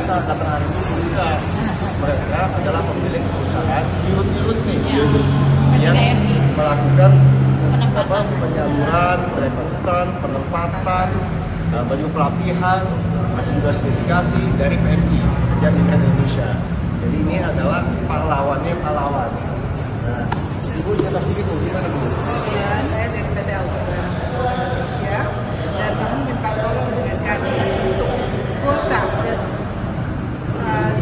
biasa datang hari ini tidak. Mereka adalah pemilik perusahaan dirut nih, yang melakukan penyaluran, perekrutan, penempatan, baju pelatihan, masih juga sertifikasi dari PMI, Pekerja Migran Indonesia. Jadi ini adalah pahlawannya pahlawan. Nah, Ibu cerita sedikit Bu, gimana Bu? Ya, saya dari PT Alphabet Indonesia dan kami minta tolong dengan kami untuk kuota dan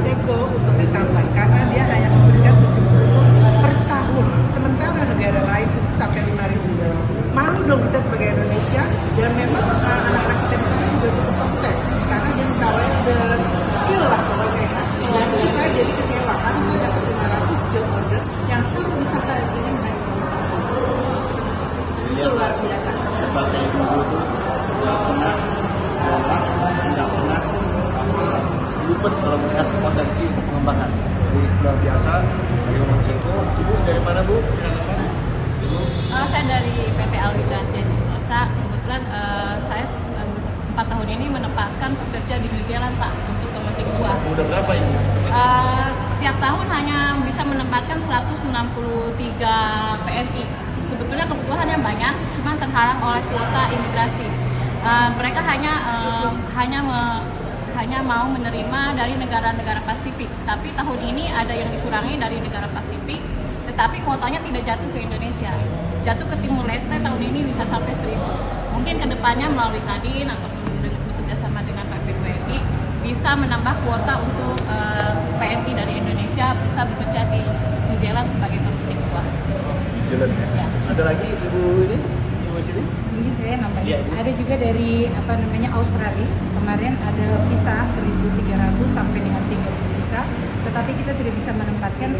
Ceko untuk ditambah karena dia hanya memberikan 70 per tahun, sementara negara lain itu sampai 5.000. Malu dong kita sebagai Indonesia, dan memang anak-anak kita di sana juga cukup kompeten karena dia minta welder, skill lah pokoknya. Jadi saya jadi kecewa karena saya dapat 500 job order yang pun bisa saya dengan baik. Itu luar biasa. Hebatnya Ibu itu tidak pernah luput kalau melihat potensi untuk pengembangan. Jadi luar biasa dari Omong Ceko. Ibu dari mana Bu? Saya dari PT Alwida Jaya Rosa. Kebetulan saya 4 tahun ini menempatkan pekerja di New Zealand Pak untuk pemetik buah. Udah berapa Ibu? Tiap tahun hanya bisa menempatkan 163 PMI. Sebetulnya kebutuhannya banyak, cuma terhalang oleh kuota imigrasi. Mereka hanya mau menerima dari negara-negara Pasifik. Tapi tahun ini ada yang dikurangi dari negara Pasifik, tetapi kuotanya tidak jatuh ke Indonesia. Jatuh ke Timur Leste tahun ini bisa sampai 1.000. Mungkin kedepannya melalui Kadin ataupun bekerjasama dengan PPWI bisa menambah kuota untuk PMI dari Indonesia bisa bekerja di New Zealand sebagai pemetik buah. New Zealand ya? Ada lagi Ibu ini? Ibu sini? Mungkin saya nambahin. Ya, ada juga dari Australia. Kemarin ada visa 1.300 sampai dengan 3.000 visa, tetapi kita tidak bisa menempatkan,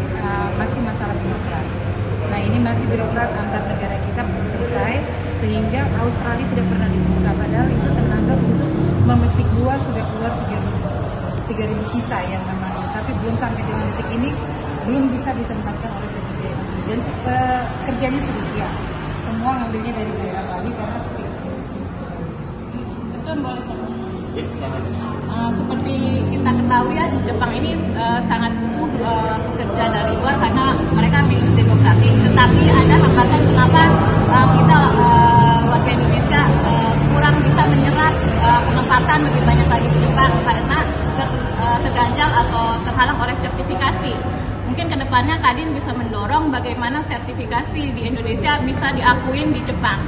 masih masalah birokrat. Nah ini masih birokrat antar negara kita belum selesai, sehingga Australia tidak pernah dibuka, padahal itu tenaga untuk memetik buah sudah keluar 3.000 visa yang namanya, tapi belum sampai dengan detik ini belum bisa ditempatkan oleh PTBI, dan kerjanya sudah siap. Semua ngambilnya dari daerah Bali karena speak Inggris. Betul, boleh. Ya, seperti kita ketahui ya, Jepang ini sangat butuh pekerja dari luar karena mereka minus demografi. Tetapi ada hambatan kenapa kita warga Indonesia kurang bisa menyerap penempatan lebih banyak lagi di Jepang karena terganjal atau terhalang oleh sertifikasi. Mungkin kedepannya Kadin bisa mendorong bagaimana sertifikasi di Indonesia bisa diakuin di Jepang,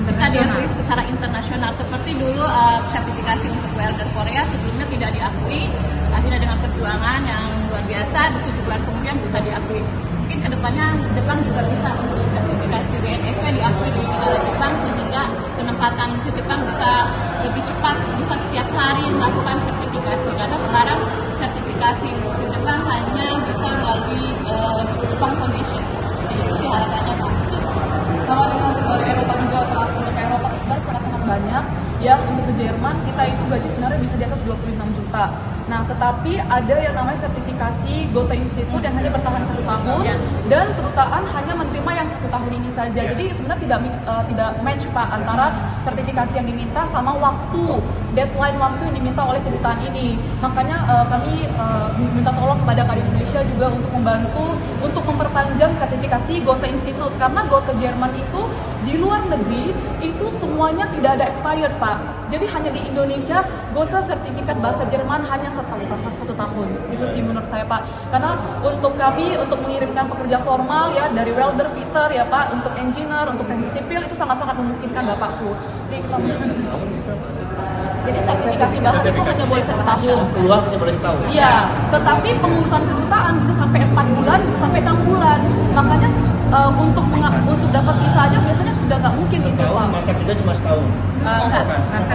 bisa diakui secara internasional. Seperti dulu sertifikasi untuk welder Korea sebelumnya tidak diakui, akhirnya dengan perjuangan yang luar biasa 7 bulan kemudian bisa diakui. Mungkin kedepannya Jepang juga bisa untuk sertifikasi WNSW diakui di negara Jepang sehingga penempatan ke Jepang bisa lebih cepat, bisa setiap hari melakukan sertifikasi. Karena sekarang sertifikasi ke Jepang hanya bisa melalui Jepang Foundation. Jadi itu sih harapannya Pak. Sama dengan dari Eropa juga, untuk Eropa itu sebenarnya sangat banyak. Ya, untuk ke Jerman kita itu gaji sebenarnya bisa di atas 26 juta. Nah, tetapi ada yang namanya sertifikasi Goethe Institute yang hanya bertahan 1 tahun dan kedutaan hanya menerima yang 1 tahun ini saja. Jadi sebenarnya tidak match Pak antara sertifikasi yang diminta sama deadline waktu yang diminta oleh kedutaan ini. Makanya kami minta tolong kepada Kadin Indonesia juga untuk membantu untuk memperpanjang sertifikasi Goethe Institute karena Goethe Jerman itu di luar negeri itu semuanya tidak ada expired Pak. Jadi hanya di Indonesia Goethe sertifikat bahasa Jerman hanya 1 tahun. Itu sih menurut saya Pak. Karena untuk kami untuk mengirimkan pekerja formal ya dari welder, fitter ya Pak, untuk engineer, untuk teknik sipil itu sangat-sangat memungkinkan Bapakku. Jadi sertifikasi bahasa itu hanya boleh 1 tahun. Keluar hanya boleh setahun. Iya, tetapi pengurusan kedutaan bisa sampai 4 bulan, bisa sampai 6 bulan. Makanya untuk dapat visa aja biasanya sudah nggak mungkin itu Pak. Masa kita cuma setahun. Enggak, masa